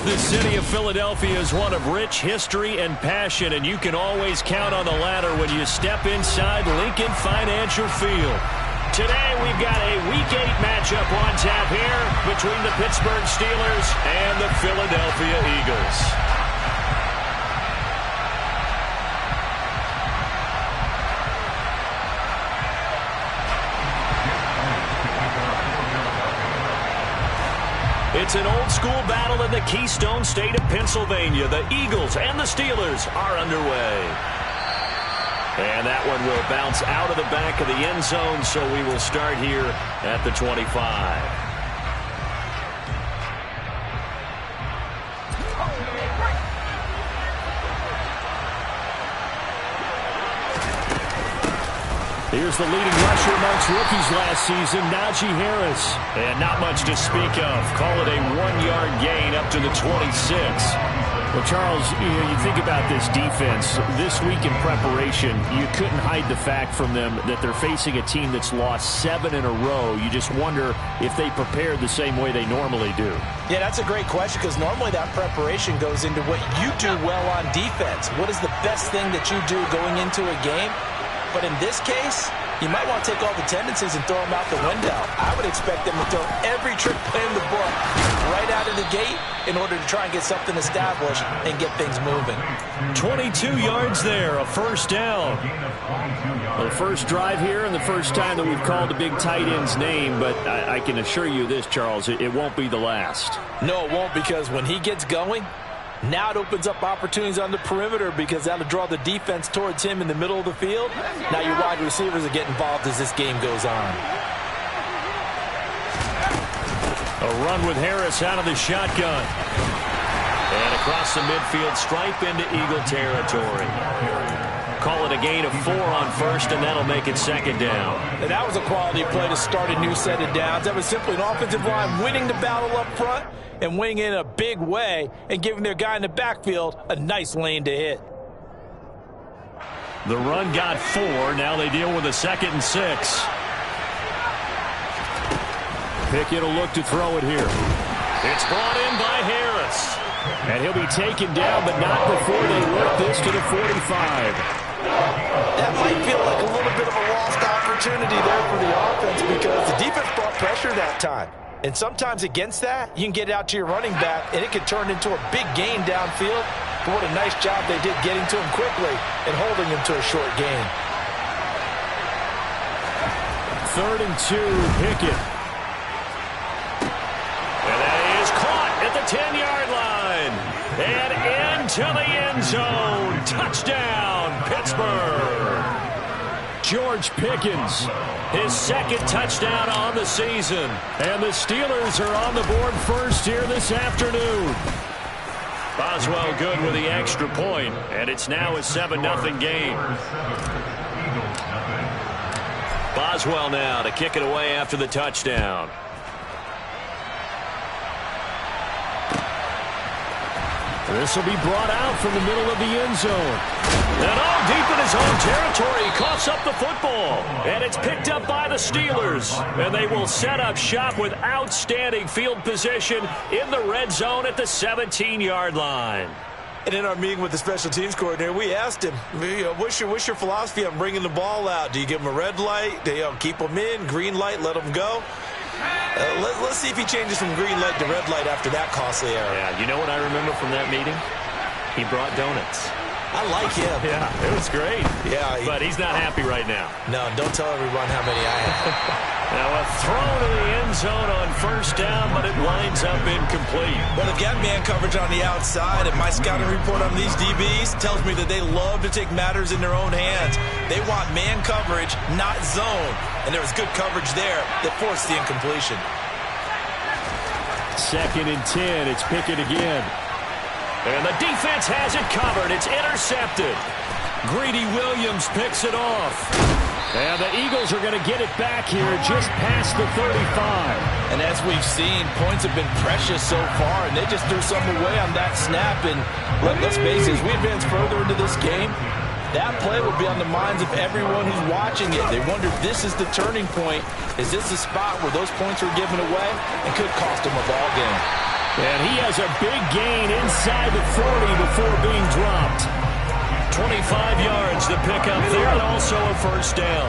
The city of Philadelphia is one of rich history and passion, and you can always count on the latter when you step inside Lincoln Financial Field. Today we've got a Week 8 matchup on tap here between the Pittsburgh Steelers and the Philadelphia Eagles. It's an old-school battle in the Keystone State of Pennsylvania. The Eagles and the Steelers are underway. And that one will bounce out of the back of the end zone, so we will start here at the 25. Here's the leading rusher amongst rookies last season, Najee Harris. And not much to speak of. Call it a 1-yard gain up to the 26. Well, Charles, you think about this defense. This week in preparation, you couldn't hide the fact from them that they're facing a team that's lost 7 in a row. You just wonder if they prepared the same way they normally do. Yeah, that's a great question, because normally that preparation goes into what you do well on defense. What is the best thing that you do going into a game? But in this case, you might want to take all the tendencies and throw them out the window. I would expect them to throw every trick play in the book right out of the gate in order to try and get something established and get things moving. 22 yards there, a first down. Well, the first drive here and the first time that we've called a big tight end's name, but I can assure you this, Charles, it won't be the last. No, it won't, because when he gets going, now it opens up opportunities on the perimeter, because that'll draw the defense towards him in the middle of the field. Now your wide receivers will get involved as this game goes on. A run with Harris out of the shotgun. And across the midfield stripe into Eagle territory. Call it a gain of 4 on first, and that'll make it second down. And that was a quality play to start a new set of downs. That was simply an offensive line winning the battle up front and winning in a big way and giving their guy in the backfield a nice lane to hit. The run got 4. Now they deal with a 2nd and 6. Pickett will look to throw it here. It's brought in by Harris. And he'll be taken down, but not before they work this to the 45. That might feel like a little bit of a lost opportunity there for the offense, because the defense brought pressure that time. And sometimes against that, you can get it out to your running back, and it could turn into a big gain downfield. But what a nice job they did getting to him quickly and holding him to a short gain. 3rd and 2, Pickett. And that is caught at the 10-yard line. And into the end zone. Touchdown, Pittsburgh. George Pickens, his 2nd touchdown on the season. And the Steelers are on the board first here this afternoon. Boswell good with the extra point, and it's now a 7-0 game. Boswell now to kick it away after the touchdown. This will be brought out from the middle of the end zone. And deep in his own territory, he coughs up the football. And it's picked up by the Steelers. And they will set up shop with outstanding field position in the red zone at the 17-yard line. And in our meeting with the special teams coordinator, we asked him, what's your philosophy on bringing the ball out? Do you give them a red light? Do you keep them in? Green light, let them go? Let's see if he changes from green light to red light after that costly error. Yeah, you know what I remember from that meeting? He brought donuts. I like him. Yeah, it was great. Yeah, but he's not happy right now. No, don't tell everyone how many I have. Now a throw to the end zone on first down, but it winds up incomplete. Well, they've got man coverage on the outside, and my scouting report on these DBs tells me that they love to take matters in their own hands. They want man coverage, not zone. And there was good coverage there that forced the incompletion. 2nd and 10. It's Pickett again. And the defense has it covered. It's intercepted. Greedy Williams picks it off. And the Eagles are going to get it back here just past the 35. And as we've seen, points have been precious so far, and they just threw something away on that snap. And let's face it, as we advance further into this game, that play will be on the minds of everyone who's watching it. They wonder if this is the turning point. Is this the spot where those points are given away and could cost them a ball game? And he has a big gain inside the 40 before being dropped. 25 yards to pick up there, and also a first down.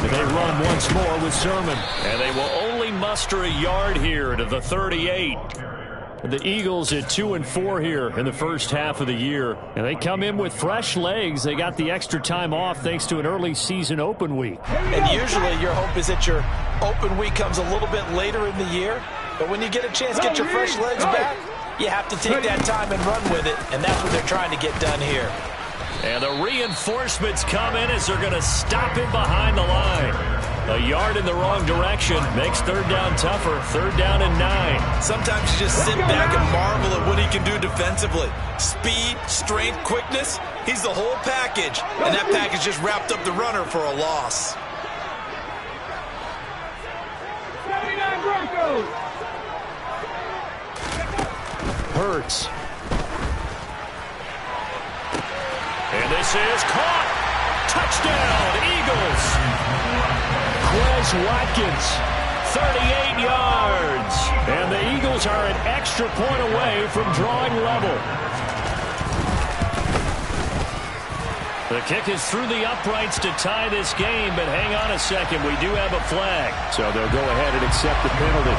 And they run once more with Sermon. And they will only muster a yard here to the 38. The Eagles at 2-4 here in the first half of the year. And they come in with fresh legs. They got the extra time off thanks to an early season open week. And usually your hope is that your open week comes a little bit later in the year. But when you get a chance to get your fresh legs back, you have to take that time and run with it. And that's what they're trying to get done here. And the reinforcements come in as they're going to stop him behind the line. A yard in the wrong direction makes third down tougher. Third down and 9. Sometimes you just sit back and marvel at what he can do defensively. Speed, strength, quickness. He's the whole package. And that package just wrapped up the runner for a loss. 79 Broncos. Hurts. And this is caught. Touchdown, Eagles. Quez Watkins, 38 yards. And the Eagles are an extra point away from drawing level. The kick is through the uprights to tie this game, but hang on a second. We do have a flag. So they'll go ahead and accept the penalty.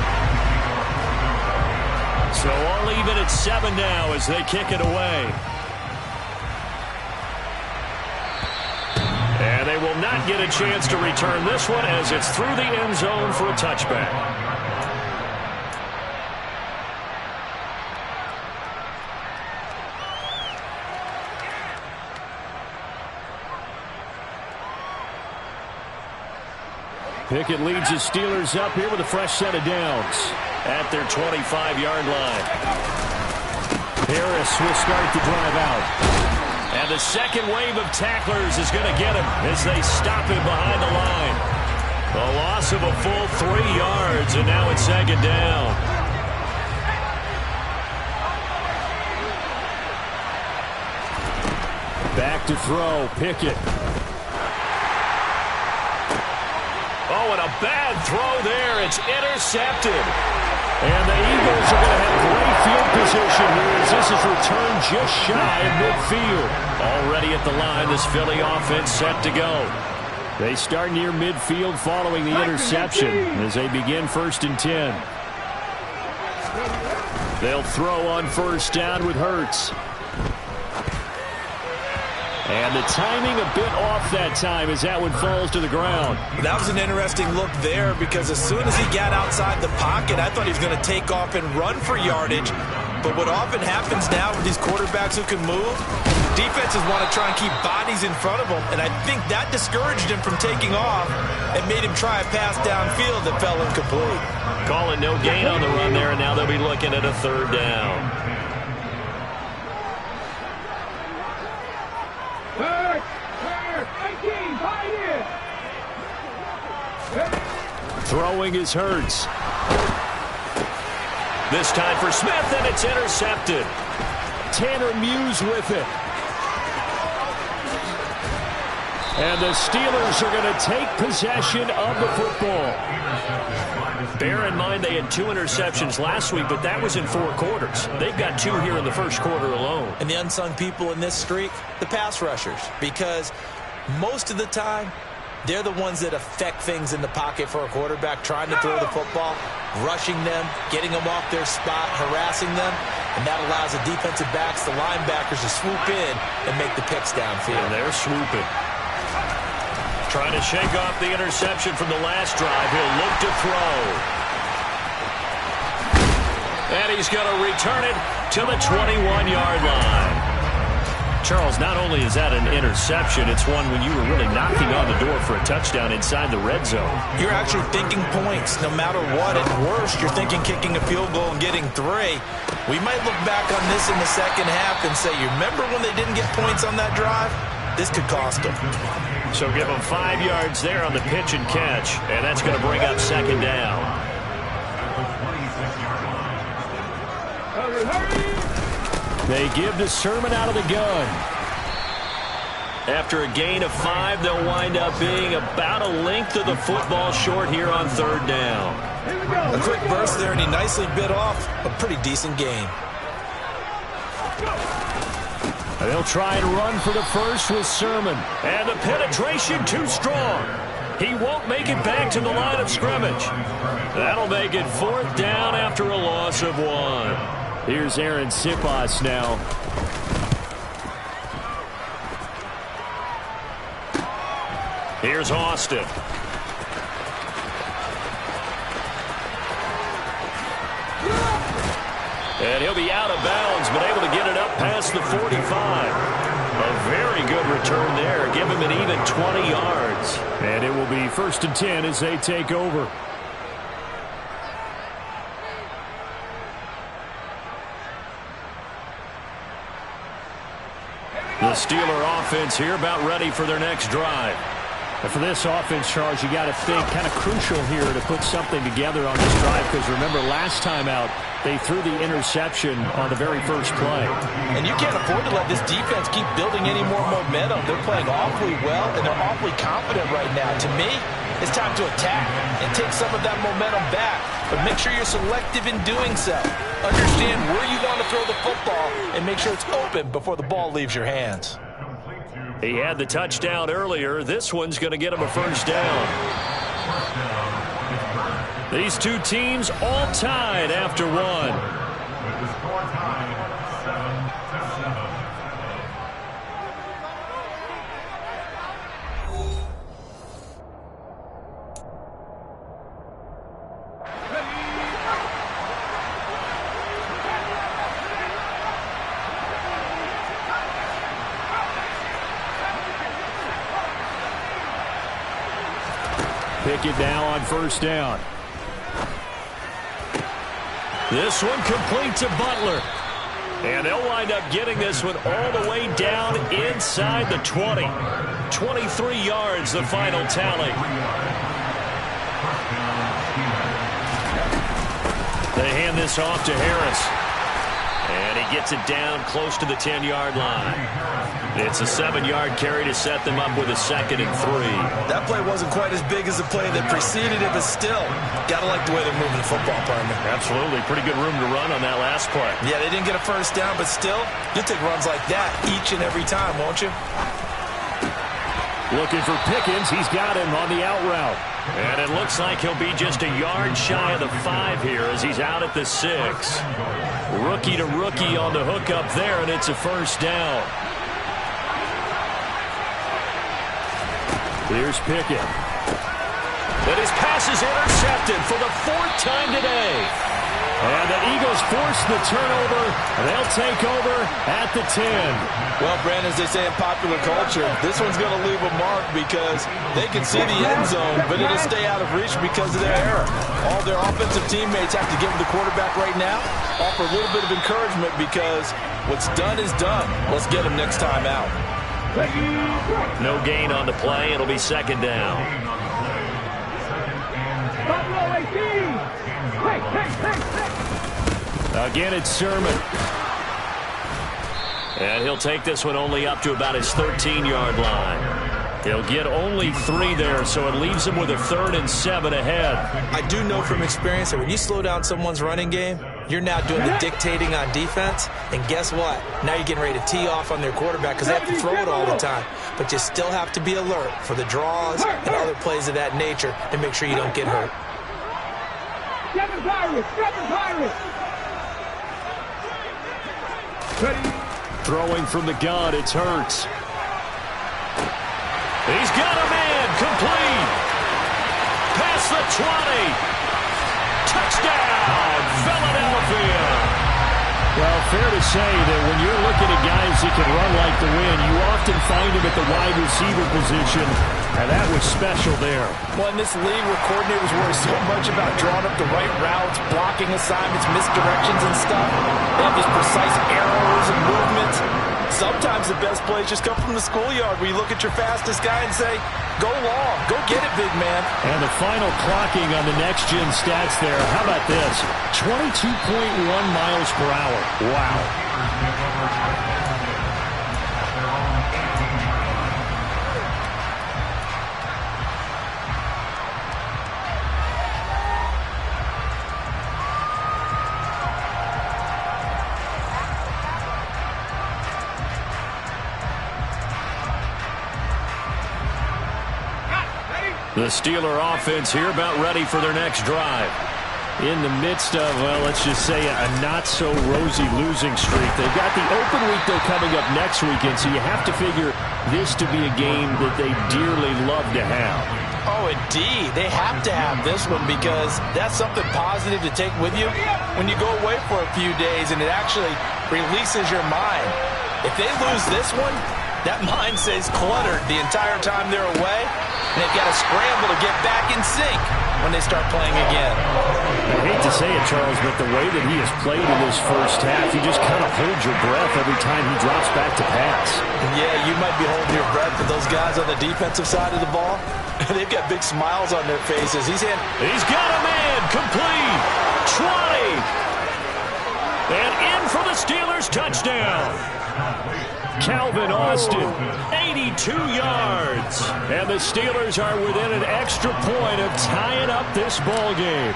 So all even at 7 now as they kick it away. And they will not get a chance to return this one as it's through the end zone for a touchback. Pickett leads his Steelers up here with a fresh set of downs at their 25-yard line. Harris will start the drive out. And the second wave of tacklers is going to get him as they stop him behind the line. A loss of a full 3 yards, and now it's second down. Back to throw, Pickett. Oh, and a bad throw there. It's intercepted. And the Eagles are going to have great field position here as this is returned just shy of midfield. Already at the line, this Philly offense set to go. They start near midfield following the interception as they begin 1st and 10. They'll throw on first down with Hurts. And the timing a bit off that time as that one falls to the ground. That was an interesting look there because as soon as he got outside the pocket, I thought he was going to take off and run for yardage. But what often happens now with these quarterbacks who can move, defenses want to try and keep bodies in front of them. And I think that discouraged him from taking off and made him try a pass downfield that fell incomplete. Calling no gain on the run there, and now they'll be looking at a third down. Throwing is Hurts. This time for Smith, and it's intercepted. Tanner Muse with it. And the Steelers are going to take possession of the football. Bear in mind they had 2 interceptions last week, but that was in 4 quarters. They've got 2 here in the first quarter alone. And the unsung people in this streak, the pass rushers, because most of the time, they're the ones that affect things in the pocket for a quarterback, trying to throw the football, rushing them, getting them off their spot, harassing them, and that allows the defensive backs, the linebackers, to swoop in and make the picks downfield. And they're swooping. Trying to shake off the interception from the last drive. He'll look to throw. And he's going to return it to the 21-yard line. Charles, not only is that an interception, it's one when you were really knocking on the door for a touchdown inside the red zone. You're actually thinking points no matter what. At worst, you're thinking kicking a field goal and getting 3. We might look back on this in the second half and say, you remember when they didn't get points on that drive? This could cost them. So give them 5 yards there on the pitch and catch, and that's going to bring up second down. They give to Sermon out of the gun. After a gain of 5, they'll wind up being about a length of the football short here on 3rd down. A quick burst there, and he nicely bit off a pretty decent gain. They'll try and run for the first with Sermon. And the penetration too strong. He won't make it back to the line of scrimmage. That'll make it 4th down after a loss of 1. Here's Aaron Siposs now. Here's Austin. And he'll be out of bounds, but able to get it up past the 45. A very good return there. Give him an even 20 yards. And it will be 1st and 10 as they take over. The Steeler offense here about ready for their next drive. And for this offense, Charles, you got to think kind of crucial here to put something together on this drive, because remember last time out they threw the interception on the very first play. And you can't afford to let this defense keep building any more momentum. They're playing awfully well, and they're awfully confident right now. To me, it's time to attack and take some of that momentum back. But make sure you're selective in doing so. Understand where you want to throw the football and make sure it's open before the ball leaves your hands. He had the touchdown earlier. This one's going to get him a 1st down. These two teams all tied after 1. With the score tied 7-7. Pickett now on 1st down. This one complete to Butler. And they'll wind up getting this one all the way down inside the 20. 23 yards, the final tally. They hand this off to Harris. And he gets it down close to the 10-yard line. It's a 7-yard carry to set them up with a 2nd and 3. That play wasn't quite as big as the play that preceded it, but still, got to like the way they're moving the football, partner. Absolutely. Pretty good room to run on that last play. Yeah, they didn't get a 1st down, but still, you'll take runs like that each and every time, won't you? Looking for Pickens. He's got him on the out route. And it looks like he'll be just a yard shy of the 5 here as he's out at the 6. Rookie to rookie on the hook up there, and it's a 1st down. Here's Pickett. And his pass is intercepted for the 4th time today. And the Eagles force the turnover. They'll take over at the 10. Well, Brandon, as they say in popular culture, this one's going to leave a mark because they can see the end zone, but it'll stay out of reach because of their error. All their offensive teammates have to give the quarterback right now, offer a little bit of encouragement because what's done is done. Let's get them next time out. No gain on the play. It'll be 2nd down. Again, it's Sermon. And he'll take this one only up to about his 13-yard line. He'll get only 3 there, so it leaves him with a 3rd and 7 ahead. I do know from experience that when you slow down someone's running game, you're now doing the dictating on defense. And guess what? Now you're getting ready to tee off on their quarterback because they have to throw it all the time. But you still have to be alert for the draws and other plays of that nature to make sure you don't get hurt. Seven Pirates! Throwing from the gun, it's Hurts. He's got a man, complete. Past the 20. Touchdown, Philadelphia. Well, fair to say that when you're looking at guys that can run like the wind, you often find them at the wide receiver position, and that was special there. Well, in this league where coordinators worry so much about drawing up the right routes, blocking assignments, misdirections and stuff, they have these precise arrows and movements. Sometimes the best plays just come from the schoolyard where you look at your fastest guy and say, go long, go get it, big man. And the final clocking on the next-gen stats there, how about this? 22.1 miles per hour. Wow. The Steeler offense here about ready for their next drive. In the midst of, well, let's just say a not-so-rosy losing streak. They've got the open week, though, coming up next weekend, so you have to figure this to be a game that they dearly love to have. Oh, indeed. They have to have this one because that's something positive to take with you when you go away for a few days, and it actually releases your mind. If they lose this one, that mind stays cluttered the entire time they're away, and they've got to scramble to get back in sync when they start playing again. I hate to say it, Charles, but the way that he has played in this first half, you just kind of hold your breath every time he drops back to pass. Yeah, you might be holding your breath, but those guys on the defensive side of the ball, they've got big smiles on their faces. He's got a man, complete, 20, and in for the Steelers touchdown. Calvin Austin, 82 yards. And the Steelers are within an extra point of tying up this ball game.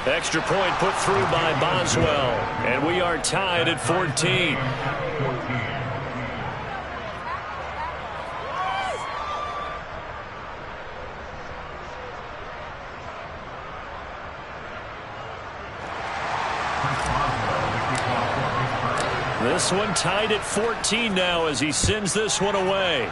Extra point put through by Boswell. And we are tied at 14. This one tied at 14 now as he sends this one away.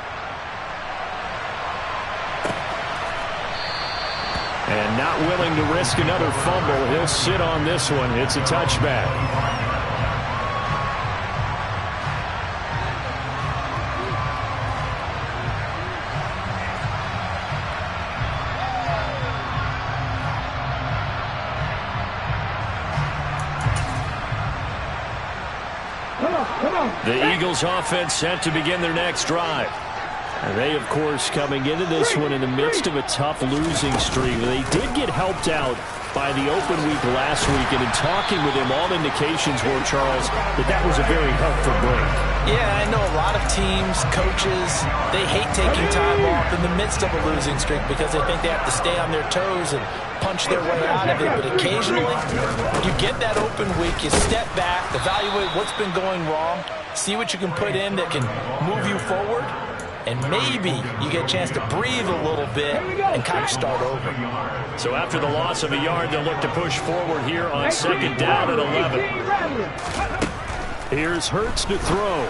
And not willing to risk another fumble, he'll sit on this one. It's a touchback. The Eagles offense set to begin their next drive. And they, of course, coming into this one in the midst of a tough losing streak. They did get helped out by the open week last week, and in talking with him, all indications were, Charles, that was a very helpful break. Yeah, I know a lot of teams, coaches, they hate taking time off in the midst of a losing streak because they think they have to stay on their toes and punch their way out of it. But occasionally, you get that open week, you step back, evaluate what's been going wrong, see what you can put in that can move you forward, and maybe you get a chance to breathe a little bit and kind of start over. So after the loss of a yard, they'll look to push forward here on second down at 11. Here's Hurts to throw.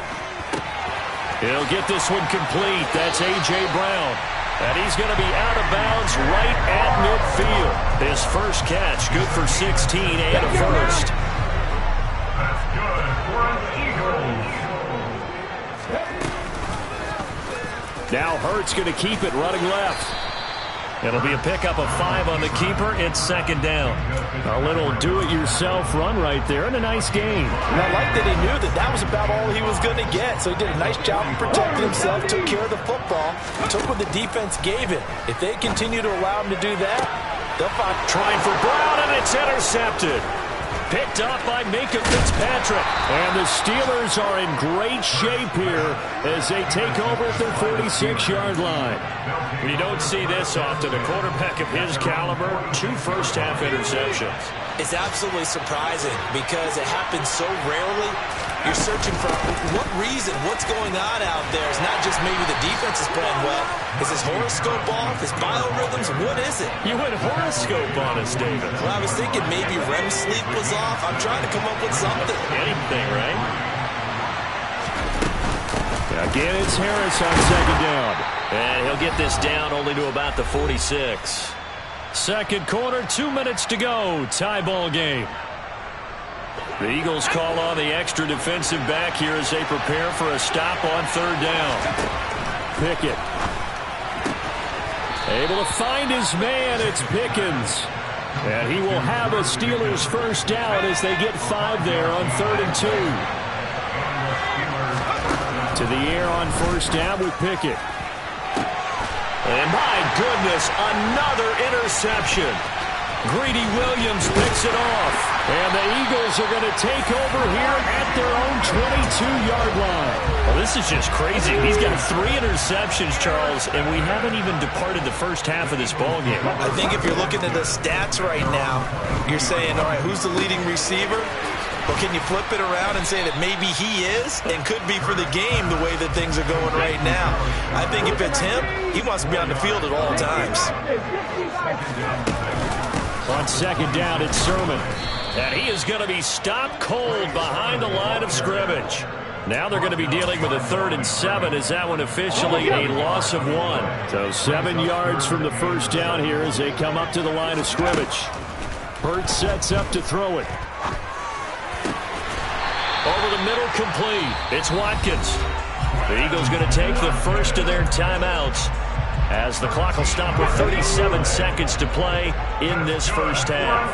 He'll get this one complete. That's A.J. Brown. And he's going to be out of bounds right at midfield. His first catch, good for 16 and a first. That's good for an Eagles. Now Hurts going to keep it running left. It'll be a pickup of 5 on the keeper. It's second down. A little do-it-yourself run right there and a nice gain. And I like that he knew that was about all he was going to get. So he did a nice job of protecting himself, took care of the football, took what the defense gave him. If they continue to allow him to do that, they'll find. Trying for Brown, and it's intercepted. Picked up by Minkah Fitzpatrick. And the Steelers are in great shape here as they take over at their 46-yard line. We don't see this often. A quarterback of his caliber, 2 first-half interceptions. It's absolutely surprising because it happens so rarely. You're searching for what reason, what's going on out there. It's not just maybe the defense is playing well. Is his horoscope off? His biorhythms? What is it? You went horoscope on us, David. Well, I was thinking maybe REM sleep was off. I'm trying to come up with something. Anything, right? Again, it's Harris on second down. And he'll get this down only to about the 46. Second quarter, 2 minutes to go. Tie ball game. The Eagles call on the extra defensive back here as they prepare for a stop on third down. Pickett. Able to find his man. It's Pickens. And he will have a Steelers first down as they get 5 there on 3rd and 2. To the air on first down with Pickett. And my goodness, another interception. Greedy Williams picks it off. And the Eagles are going to take over here at their own 22-yard line. Well, this is just crazy. He's got 3 interceptions, Charles, and we haven't even departed the first half of this ballgame. I think if you're looking at the stats right now, you're saying, all right, who's the leading receiver? Well, can you flip it around and say that maybe he is and could be for the game the way that things are going right now? I think if it's him, he wants to be on the field at all times. On second down, it's Sermon. And he is going to be stopped cold behind the line of scrimmage. Now they're going to be dealing with a 3rd and 7. Is that one officially a loss of 1? So 7 yards from the first down here as they come up to the line of scrimmage. Hurts sets up to throw it. Over the middle, complete. It's Watkins. The Eagles going to take the first of their timeouts as the clock will stop with 37 seconds to play in this first half.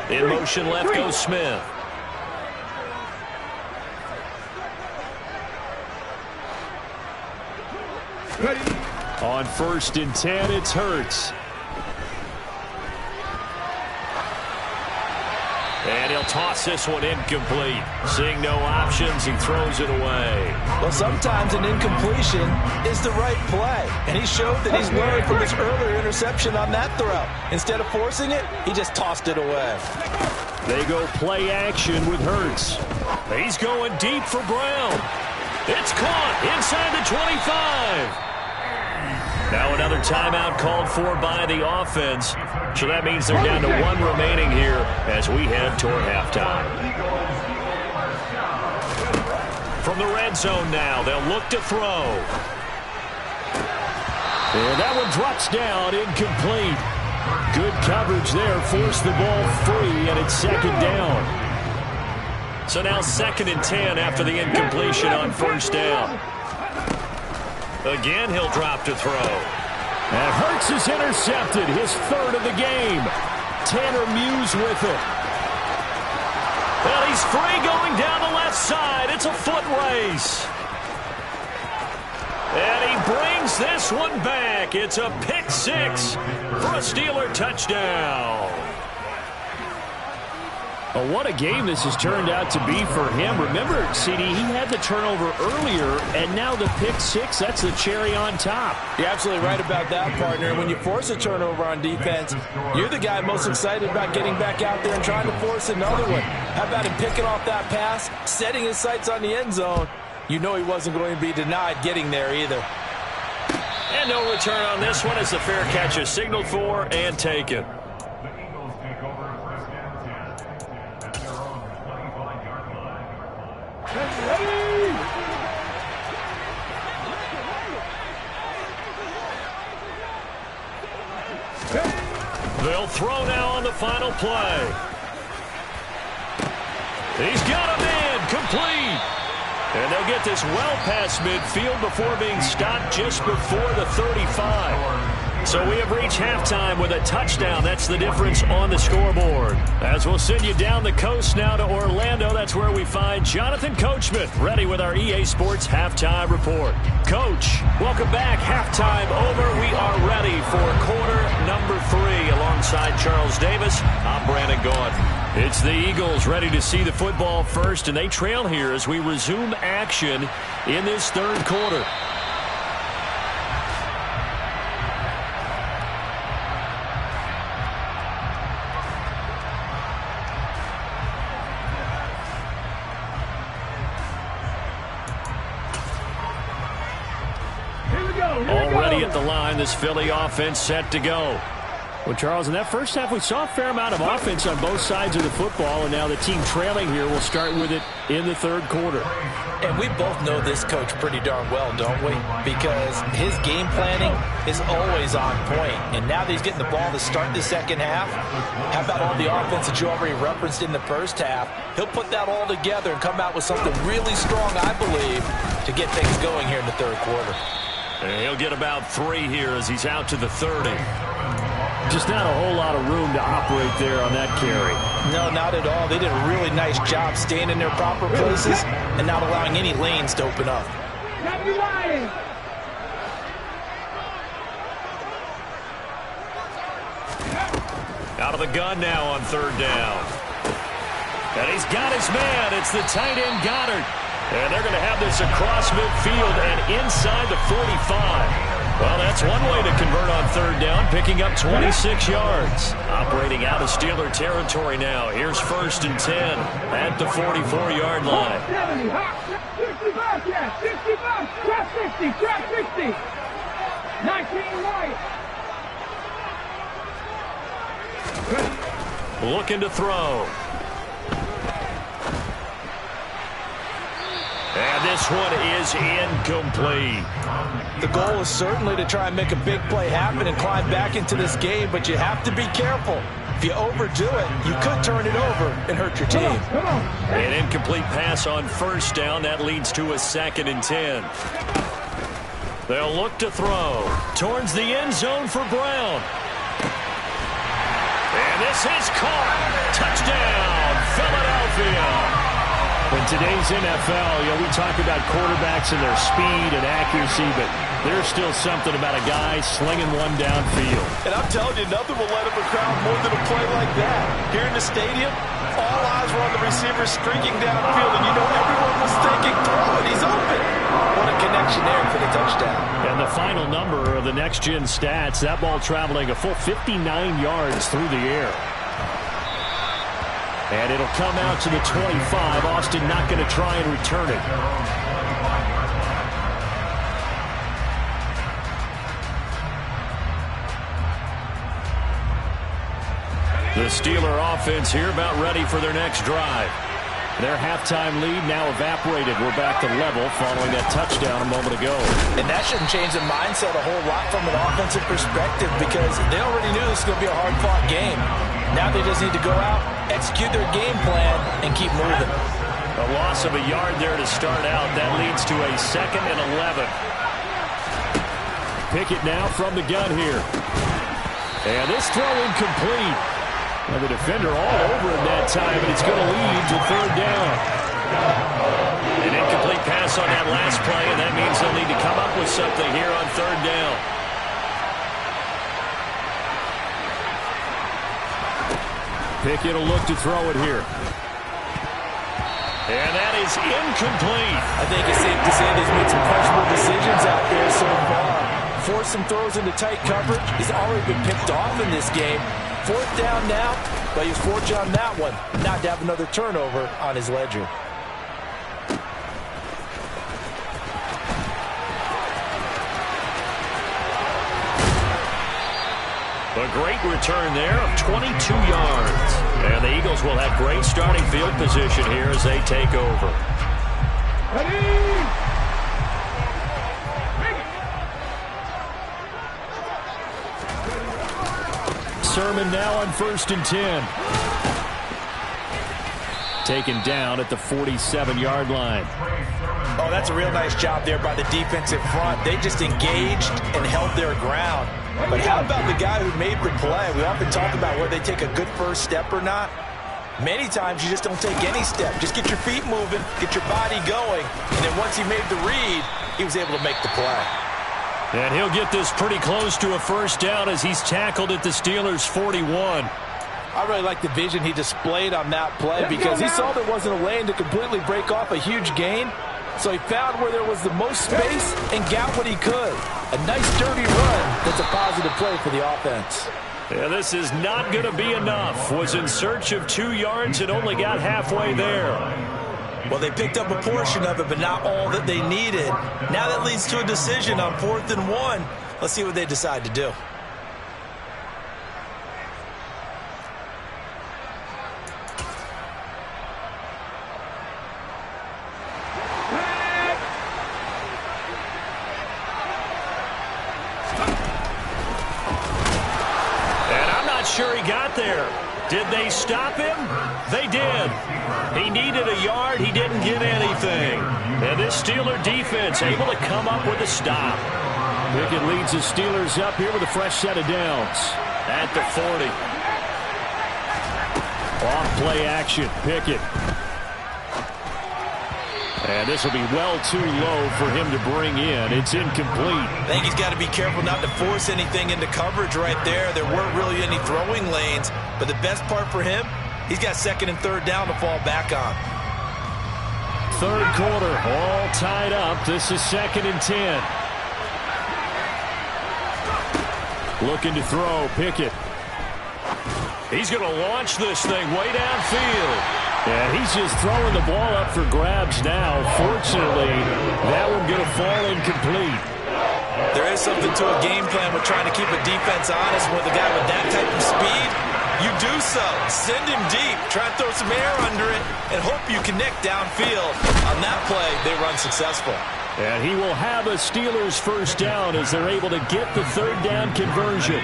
In motion left goes Smith. On 1st and 10, it's Hurts. And he'll toss this one incomplete. Seeing no options, he throws it away. Well, sometimes an incompletion is the right play. And he showed that he's learned from his earlier interception on that throw. Instead of forcing it, he just tossed it away. They go play action with Hurts. He's going deep for Brown. It's caught inside the 25. Now another timeout called for by the offense. So that means they're down to 1 remaining here as we head toward halftime. From the red zone now, they'll look to throw. And that one drops down, incomplete. Good coverage there, forced the ball free, and it's 2nd down. So now 2nd and 10 after the incompletion on 1st down. Again, he'll drop to throw. And Hurts is intercepted, his 3rd of the game. Tanner Muse with it. Well, he's free going down the left side. It's a foot race. And he brings this one back. It's a pick 6 for a Steeler touchdown. Oh, what a game this has turned out to be for him. Remember, CD, he had the turnover earlier, and now the pick 6, that's the cherry on top. You're absolutely right about that, partner. When you force a turnover on defense, you're the guy most excited about getting back out there and trying to force another one. How about him picking off that pass, setting his sights on the end zone? You know he wasn't going to be denied getting there either. And no return on this one as the fair catch is signaled for and taken. They'll throw now on the final play. He's got a man, complete. And they'll get this well past midfield before being stopped just before the 35. So we have reached halftime with a touchdown. That's the difference on the scoreboard. As we'll send you down the coast now to Orlando, that's where we find Jonathan Coachman ready with our EA Sports Halftime Report. Coach, welcome back. Halftime over. We are ready for quarter number 3. Alongside Charles Davis, I'm Brandon Gaudin. It's the Eagles ready to see the football first, and they trail here as we resume action in this 3rd quarter. Already at the line, this Philly offense set to go. Well, Charles, in that first half, we saw a fair amount of offense on both sides of the football, and now the team trailing here will start with it in the 3rd quarter. And we both know this coach pretty darn well, don't we? Because his game planning is always on point. And now that he's getting the ball to start the 2nd half, how about all the offense that you already referenced in the first half? He'll put that all together and come out with something really strong, I believe, to get things going here in the 3rd quarter. And he'll get about 3 here as he's out to the 30. Just not a whole lot of room to operate there on that carry. No, not at all. They did a really nice job staying in their proper places and not allowing any lanes to open up. Out of the gun now on 3rd down. And he's got his man. It's the tight end Goddard. And they're going to have this across midfield and inside the 45. Well, that's one way to convert on third down, picking up 26 yards. Operating out of Steeler territory now. Here's 1st and 10 at the 44-yard line. 70, hot, 60 Bobcats, 60 Bobs, trap 60, trap 60. 19 right. Looking to throw. And this one is incomplete. The goal is certainly to try and make a big play happen and climb back into this game, but you have to be careful. If you overdo it, you could turn it over and hurt your team. Come on. An incomplete pass on 1st down. That leads to a 2nd and 10. They'll look to throw. Towards the end zone for Brown. And this is caught. Touchdown, Philadelphia. In today's NFL, we talk about quarterbacks and their speed and accuracy, but there's still something about a guy slinging one downfield. And I'm telling you, nothing will light up a crowd more than a play like that. Here in the stadium, all eyes were on the receiver streaking downfield, and everyone was thinking, throw it, he's open. What a connection there for the touchdown. And the final number of the next-gen stats, that ball traveling a full 59 yards through the air. And it'll come out to the 25. Austin not going to try and return it. The Steeler offense here about ready for their next drive. Their halftime lead now evaporated. We're back to level following that touchdown a moment ago. And that shouldn't change the mindset a whole lot from an offensive perspective because they already knew this was going to be a hard-fought game. Now they just need to go out, execute their game plan, and keep moving. A loss of a yard there to start out. That leads to a 2nd and 11. Pickett now from the gun here. And this throw incomplete. And the defender all over him that time, and it's going to lead to 3rd down. An incomplete pass on that last play, and that means they'll need to come up with something here on 3rd down. Pickett will look to throw it here. And that is incomplete. I think it's safe to say he's made some questionable decisions out there so far. Forced some throws into tight coverage. He's already been picked off in this game. 4th down now, but he was fortunate on that one not to have another turnover on his ledger. A great return there of 22 yards. And the Eagles will have great starting field position here as they take over. Ready? Sermon now on 1st and 10. Taken down at the 47-yard line. Oh, that's a real nice job there by the defensive front. They just engaged and held their ground. But how about the guy who made the play? We often talk about whether they take a good first step or not. Many times you just don't take any step. Just get your feet moving, get your body going, and then once he made the read, he was able to make the play. And he'll get this pretty close to a 1st down as he's tackled at the Steelers' 41. I really like the vision he displayed on that play because he saw there wasn't a lane to completely break off a huge gain. So he found where there was the most space and got what he could. A nice dirty run that's a positive play for the offense. Yeah, this is not going to be enough. Was in search of 2 yards and only got halfway there. Well, they picked up a portion of it, but not all that they needed. Now that leads to a decision on 4th and 1. Let's see what they decide to do. Sure he got there. Did they stop him? They did. He needed a yard. He didn't get anything. And this Steeler defense able to come up with a stop. Pickett leads the Steelers up here with a fresh set of downs. At the 40. Off play action. Pickett. And this will be well too low for him to bring in. It's incomplete. I think he's got to be careful not to force anything into coverage right there. There weren't really any throwing lanes. But the best part for him, he's got 2nd and 3rd down to fall back on. 3rd quarter, all tied up. This is 2nd and 10. Looking to throw, Pickett. He's going to launch this thing way downfield. Yeah, he's just throwing the ball up for grabs now. Fortunately, that one going to fall incomplete. There is something to a game plan with trying to keep a defense honest. With a guy with that type of speed, you do so. Send him deep. Try and throw some air under it and hope you connect downfield. On that play, they run successful. And he will have a Steelers first down as they're able to get the third down conversion.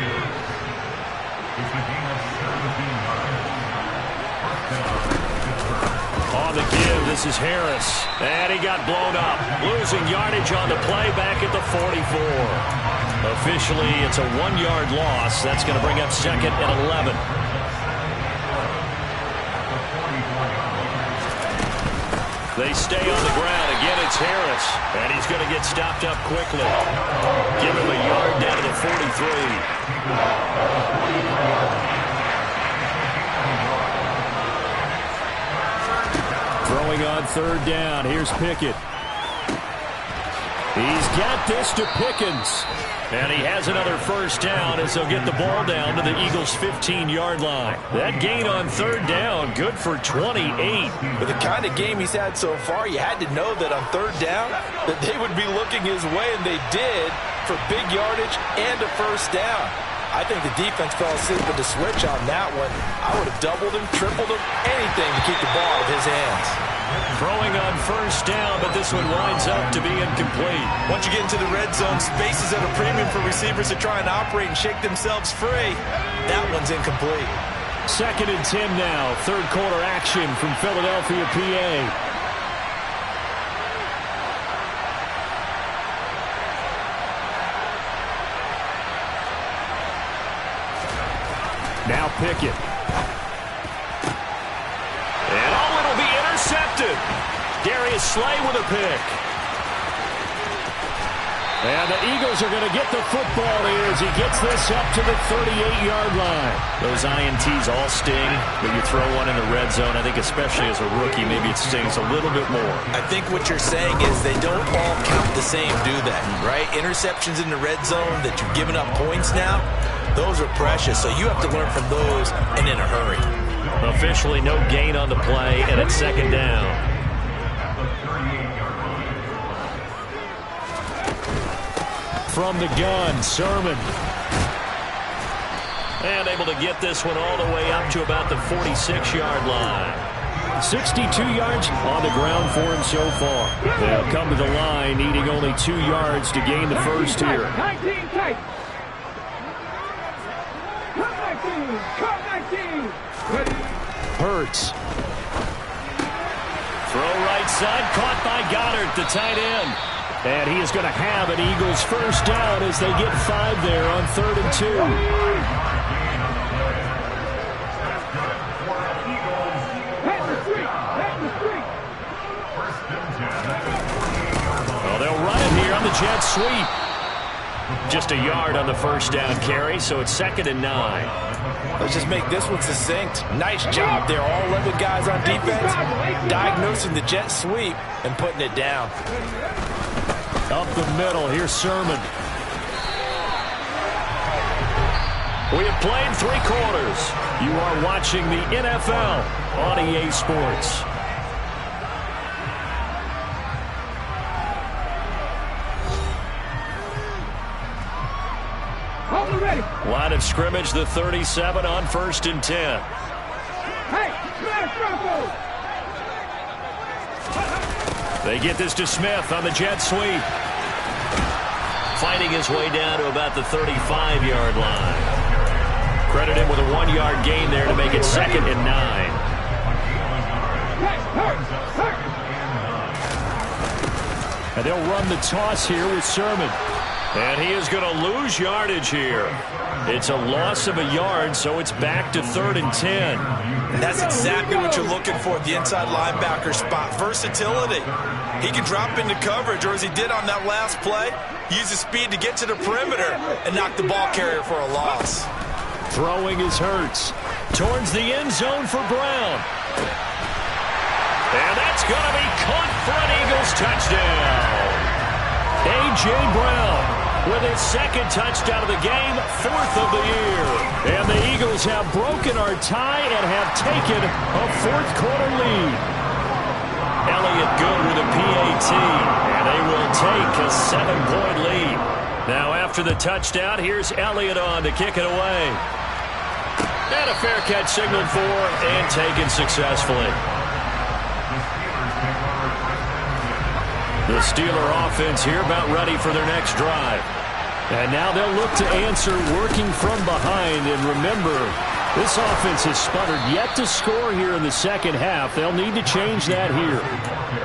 On the give, this is Harris. And he got blown up. Losing yardage on the play back at the 44. Officially, it's a 1-yard loss. That's going to bring up second and 11. They stay on the ground. Again, it's Harris. And he's going to get stopped up quickly. Give him a yard down to the 43. Throwing on third down. Here's Pickett. He's got this to Pickens. And he has another first down as they'll get the ball down to the Eagles' 15-yard line. That gain on third down, good for 28. With the kind of game he's had so far, you had to know that on third down that they would be looking his way, and they did, for big yardage and a first down. I think the defense fell asleep with the switch on that one. I would have doubled him, tripled him, anything to keep the ball out of his hands. Throwing on first down, but this one winds up to be incomplete. Once you get into the red zone, space is at a premium for receivers to try and operate and shake themselves free. That one's incomplete. Second and 10 now. Third quarter action from Philadelphia, PA. Now Pickett. And it'll be intercepted. Darius Slay with a pick. And the Eagles are going to get the football here as he gets this up to the 38-yard line. Those INTs all sting, but you throw one in the red zone, I think especially as a rookie, maybe it stings a little bit more. I think what you're saying is they don't all count the same, do that, right? Interceptions in the red zone that you've given up points now, those are precious, so you have to learn from those and in a hurry. Officially no gain on the play, and it's second down. From the gun, Sermon. And able to get this one all the way up to about the 46-yard line. 62 yards on the ground for him so far. They'll come to the line, needing only 2 yards to gain the first here. 19 tight. Cut 19. Hurts. Throw right side, caught by Goddard, the tight end. And he is going to have an Eagles first down as they get 5 there on 3rd and 2. Well, they'll run it here on the jet sweep. Just a yard on the first down carry, so it's 2nd and 9. Let's just make this one succinct. Nice job there, all 11 guys on defense, diagnosing the jet sweep and putting it down. Up the middle, here's Sermon. We have played 3 quarters. You are watching the NFL on EA Sports. Line of scrimmage, the 37 on 1st and 10. Hey, smash Rocco! They get this to Smith on the jet sweep. Fighting his way down to about the 35-yard line. Credit him with a 1-yard gain there to make it 2nd and 9. And they'll run the toss here with Sermon. And he is going to lose yardage here. It's a loss of a yard, so it's back to 3rd and 10. And that's exactly what you're looking for at the inside linebacker spot. Versatility. He can drop into coverage, or as he did on that last play, use his speed to get to the perimeter and knock the ball carrier for a loss. Throwing is Hurts. Towards the end zone for Brown. And that's going to be caught for an Eagles touchdown. A.J. Brown with his second touchdown of the game, 4th of the year. And the Eagles have broken our tie and have taken a 4th quarter lead. Elliott good with a PAT, and they will take a 7-point lead. Now after the touchdown, here's Elliott on to kick it away. And a fair catch signaled for and taken successfully. The Steeler offense here about ready for their next drive. And now they'll look to answer working from behind. And remember, this offense has sputtered yet to score here in the second half. They'll need to change that here.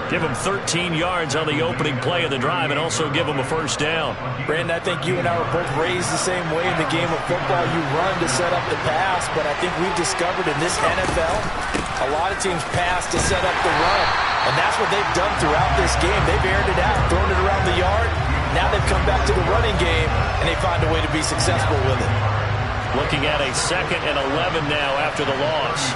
Give them 13 yards on the opening play of the drive and also give them a first down. Brandon, I think you and I were both raised the same way in the game of football. You run to set up the pass, but I think we've discovered in this NFL, a lot of teams pass to set up the run. And that's what they've done throughout this game. They've aired it out, thrown it around the yard. Now they've come back to the running game, and they find a way to be successful with it. Looking at a 2nd and 11 now after the loss.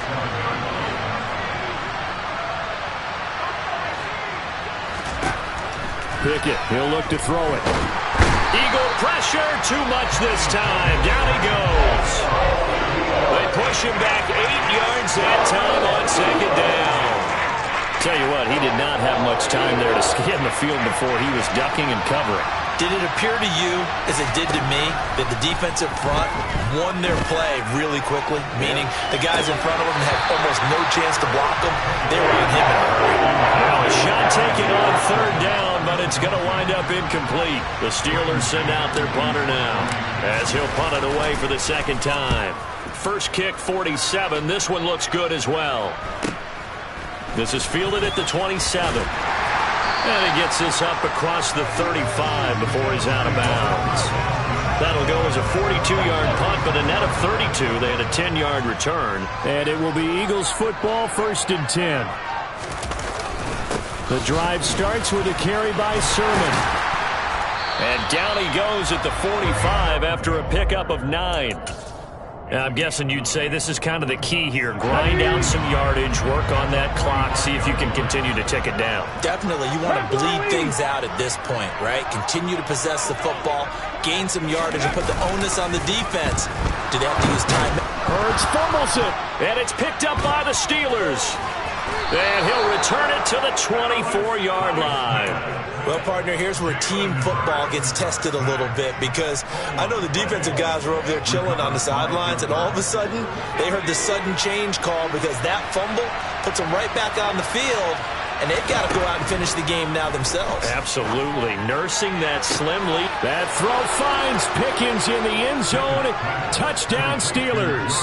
Pickett, he'll look to throw it. Eagle pressure, too much this time. Down he goes. They push him back 8 yards that time on 2nd down. Tell you what, he did not have much time there to scan the field before he was ducking and covering. Did it appear to you, as it did to me, that the defensive front won their play really quickly? Meaning the guys in front of them had almost no chance to block them. They were on him in a hurry. Now a shot taken on 3rd down, but it's going to wind up incomplete. The Steelers send out their punter now as he'll punt it away for the 2nd time. First kick, 47. This one looks good as well. This is fielded at the 27. And he gets this up across the 35 before he's out of bounds. That'll go as a 42-yard punt, but a net of 32. They had a 10-yard return. And it will be Eagles football, 1st and 10. The drive starts with a carry by Sermon. And down he goes at the 45 after a pickup of 9. I'm guessing you'd say this is kind of the key here. Grind out some yardage, work on that clock, see if you can continue to tick it down. Definitely. You want to bleed things out at this point, right? Continue to possess the football, gain some yardage, and put the onus on the defense. Do they have to use time? Hurts fumbles it, and it's picked up by the Steelers. And he'll return it to the 24-yard line. Well, partner, here's where team football gets tested a little bit, because I know the defensive guys were over there chilling on the sidelines, and all of a sudden, they heard the sudden change call because that fumble puts them right back on the field, and they've got to go out and finish the game now themselves. Absolutely. Nursing that slim lead. That throw finds Pickens in the end zone. Touchdown, Steelers.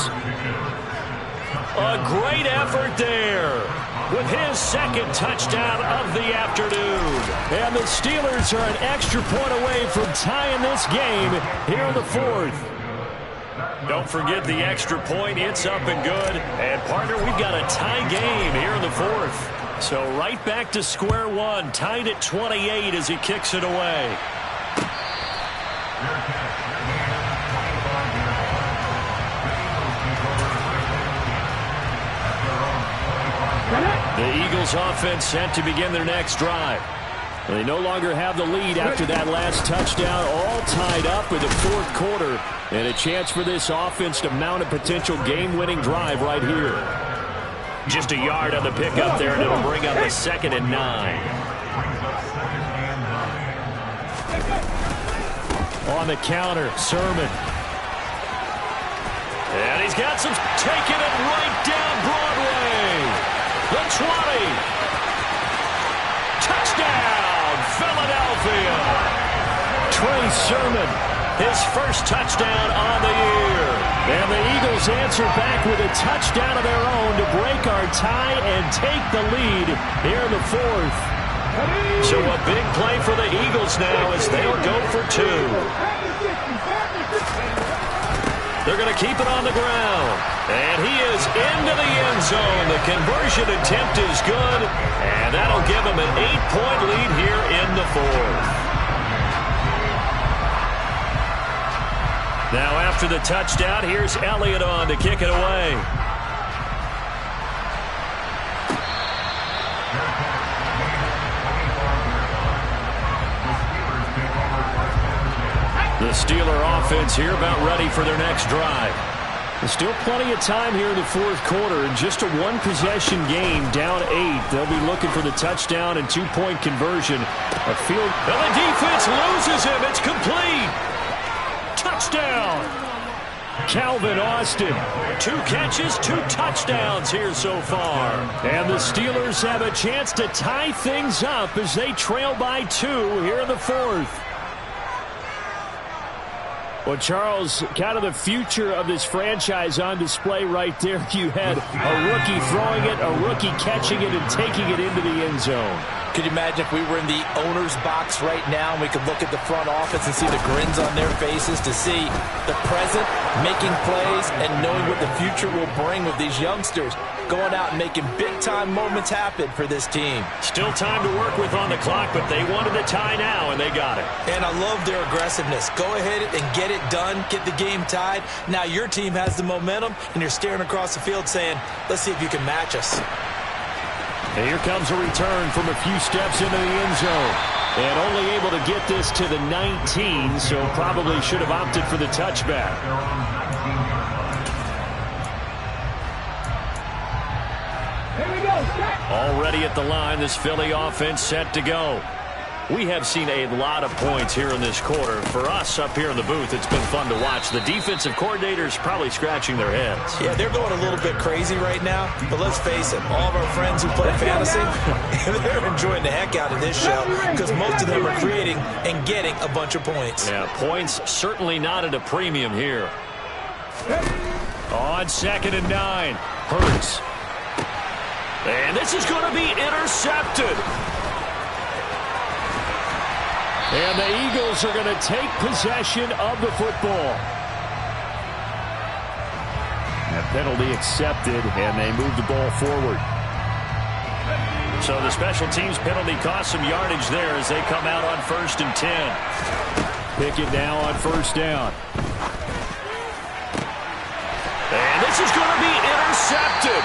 A great effort there with his 2nd touchdown of the afternoon. And the Steelers are an extra point away from tying this game here in the 4th. Don't forget the extra point. It's up and good. And, partner, we've got a tie game here in the 4th. So right back to square one. Tied at 28 as he kicks it away. The Eagles offense set to begin their next drive. They no longer have the lead after that last touchdown, all tied up in the 4th quarter. And a chance for this offense to mount a potential game-winning drive right here. Just a yard on the pickup there, and it'll bring up a 2nd and 9. On the counter, Sermon. And he's got some, taking it right down Broadway. The 20. Touchdown, Philadelphia. Trey Sermon, his first touchdown on the year. And the Eagles answer back with a touchdown of their own to break our tie and take the lead here in the 4th. So a big play for the Eagles now as they'll go for 2. They're going to keep it on the ground. And he is into the end zone. The conversion attempt is good. And that'll give him an 8-point lead here in the 4th. Now after the touchdown, here's Elliott on to kick it away. The Steeler offense here about ready for their next drive. There's still plenty of time here in the fourth quarter. In just a one-possession game, down 8. They'll be looking for the touchdown and two-point conversion. A field. And the defense loses him. It's complete. Touchdown. Calvin Austin. 2 catches, 2 touchdowns here so far. And the Steelers have a chance to tie things up as they trail by 2 here in the fourth. Well, Charles, kind of the future of this franchise on display right there. You had a rookie throwing it, a rookie catching it, and taking it into the end zone. Could you imagine if we were in the owner's box right now and we could look at the front office and see the grins on their faces, to see the present making plays and knowing what the future will bring with these youngsters going out and making big-time moments happen for this team. Still time to work with on the clock, but they wanted a tie now, and they got it. And I love their aggressiveness. Go ahead and get it done, get the game tied. Now your team has the momentum, and you're staring across the field saying, let's see if you can match us. And here comes a return from a few steps into the end zone. And only able to get this to the 19, so probably should have opted for the touchback. Here we go, set. Already at the line, this Philly offense set to go. We have seen a lot of points here in this quarter. For us up here in the booth, it's been fun to watch. The defensive coordinators probably scratching their heads. Yeah, they're going a little bit crazy right now, but let's face it, all of our friends who play fantasy, they're enjoying the heck out of this show because most of them are creating and getting a bunch of points. Yeah, points certainly not at a premium here. On 2nd and 9, Hurts. And this is going to be intercepted. And the Eagles are going to take possession of the football. A penalty accepted, and they move the ball forward. So the special teams penalty cost some yardage there as they come out on 1st and 10. Pickett now on 1st down. And this is going to be intercepted.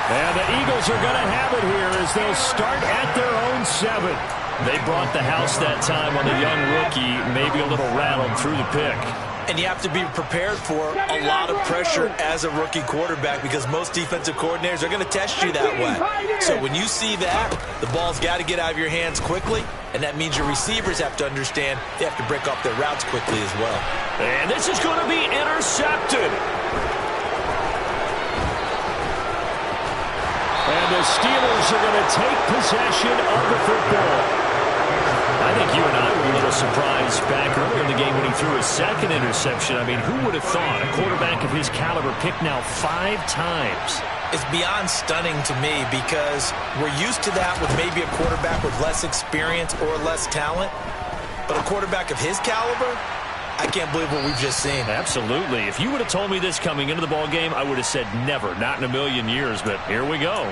And the Eagles are going to have it here as they'll start at their own 7. They brought the house that time on the young rookie, maybe a little rattled through the pick. And you have to be prepared for a lot of pressure as a rookie quarterback because most defensive coordinators are going to test you that way. So when you see that, the ball's got to get out of your hands quickly, and that means your receivers have to understand they have to break off their routes quickly as well. And this is going to be intercepted. And the Steelers are going to take possession of the football. I think you and I were a little surprised back earlier in the game when he threw his 2nd interception. I mean, who would have thought a quarterback of his caliber picked now 5 times? It's beyond stunning to me because we're used to that with maybe a quarterback with less experience or less talent. But a quarterback of his caliber, I can't believe what we've just seen. Absolutely. If you would have told me this coming into the ball game, I would have said never, not in a million years. But here we go.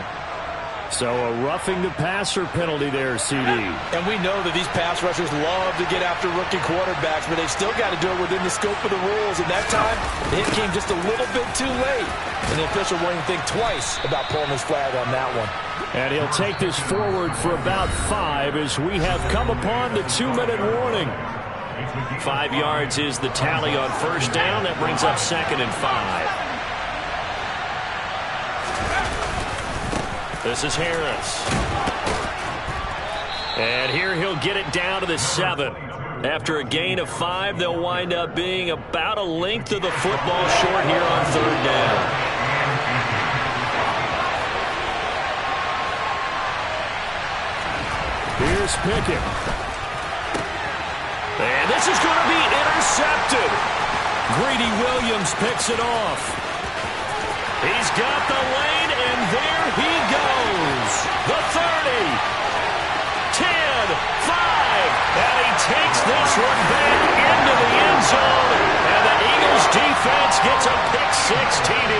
So a roughing the passer penalty there, CD. And we know that these pass rushers love to get after rookie quarterbacks, but they've still got to do it within the scope of the rules. And that time, the hit came just a little bit too late. And the official won't even think twice about pulling his flag on that one. And he'll take this forward for about 5 as we have come upon the 2-minute warning. 5 yards is the tally on 1st down. That brings up 2nd and 5. This is Harris. And here he'll get it down to the 7. After a gain of 5, they'll wind up being about a length of the football short here on 3rd down. Here's Pickett. And this is going to be intercepted. Greedy Williams picks it off. He's got the lane, and there he goes. The 30, 10, 5, and he takes this one back into the end zone, and the Eagles defense gets a pick-6 TD.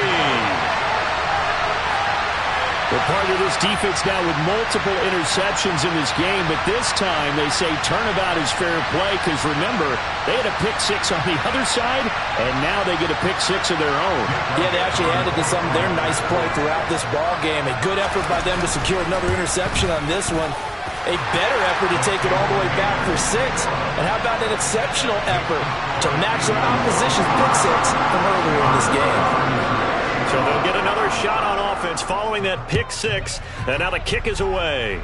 We're part of this defense now with multiple interceptions in this game, but this time they say turnabout is fair play because, remember, they had a pick-6 on the other side, and now they get a pick-6 of their own. Yeah, they actually added to some of their nice play throughout this ball game. A good effort by them to secure another interception on this one. a better effort to take it all the way back for 6. And how about an exceptional effort to match their opposition's pick 6 from earlier in this game? So they'll get another shot on offense following that pick 6. And now the kick is away.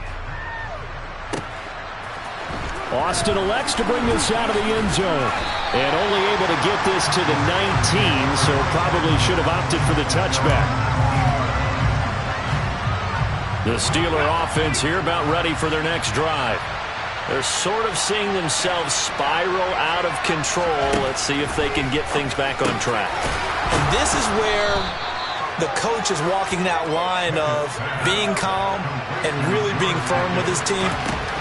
Austin elects to bring this out of the end zone. And only able to get this to the 19, so probably should have opted for the touchback. The Steeler offense here about ready for their next drive. They're sort of seeing themselves spiral out of control. Let's see if they can get things back on track. And this is where the coach is walking that line of being calm and really being firm with his team.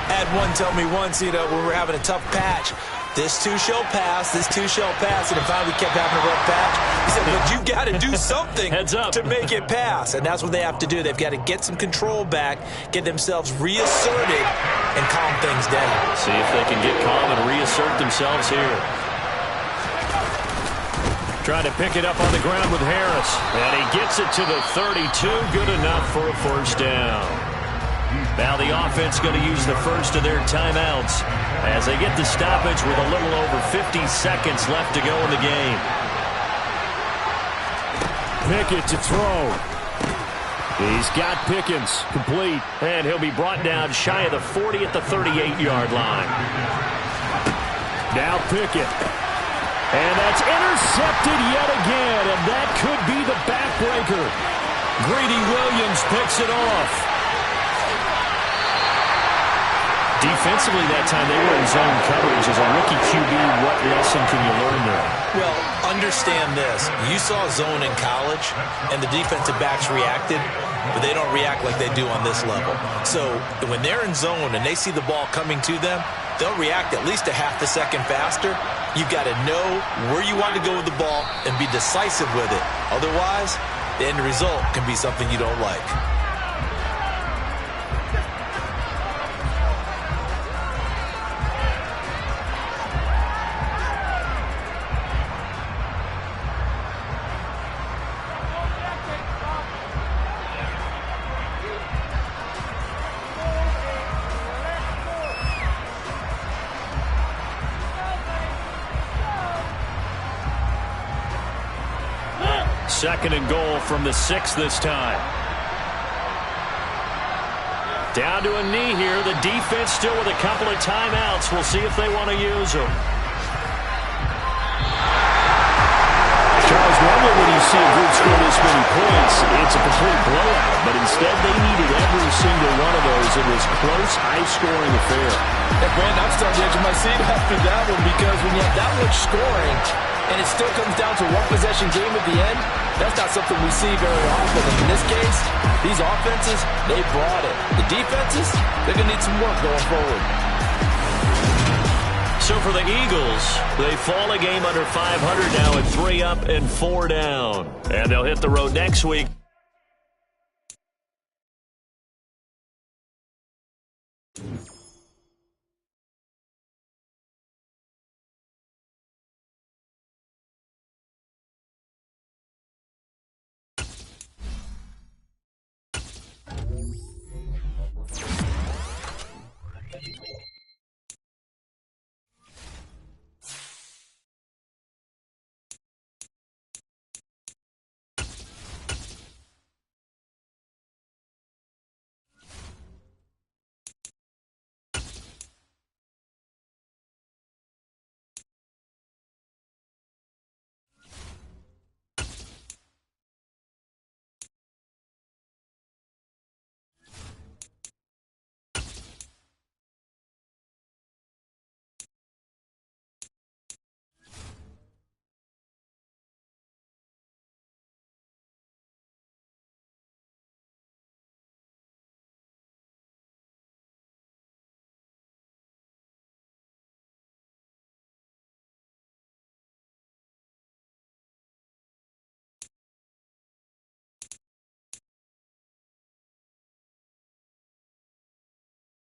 I had one tell me once, when we were having a tough patch, this too shall pass, this too shall pass, and finally kept having a rough patch. He said, but you've got to do something to make it pass, and that's what they have to do. They've got to get some control back, get themselves reasserted, and calm things down. See if they can get calm and reassert themselves here. Trying to pick it up on the ground with Harris, and he gets it to the 32, good enough for a first down. Now the offense going to use the first of their timeouts as they get the stoppage with a little over 50 seconds left to go in the game. Pickett to throw. He's got Pickens complete. And he'll be brought down shy of the 40 at the 38-yard line. Now Pickett. And that's intercepted yet again, and that could be the backbreaker. Greedy Williams picks it off. Defensively that time, they were in zone coverage. As a rookie QB, what lesson can you learn there? Well, understand this. You saw zone in college, and the defensive backs reacted, but they don't react like they do on this level. So when they're in zone and they see the ball coming to them, they'll react at least a half a second faster. You've got to know where you want to go with the ball and be decisive with it. Otherwise, the end result can be something you don't like. Second and goal from the 6 this time. Down to a knee here. The defense still with a couple of timeouts. We'll see if they want to use them. Charles, normally when you see a group score this many points, it's a complete blowout. But instead, they needed every single one of those. It was close, high-scoring affair. Hey, Brandon, I'm starting to edge my seat after that one because when you have that much scoring and it still comes down to one possession game at the end, that's not something we see very often. And in this case, these offenses, they brought it. The defenses, they're going to need some work going forward. So for the Eagles, they fall a game under 500 now at 3 up and 4 down. And they'll hit the road next week.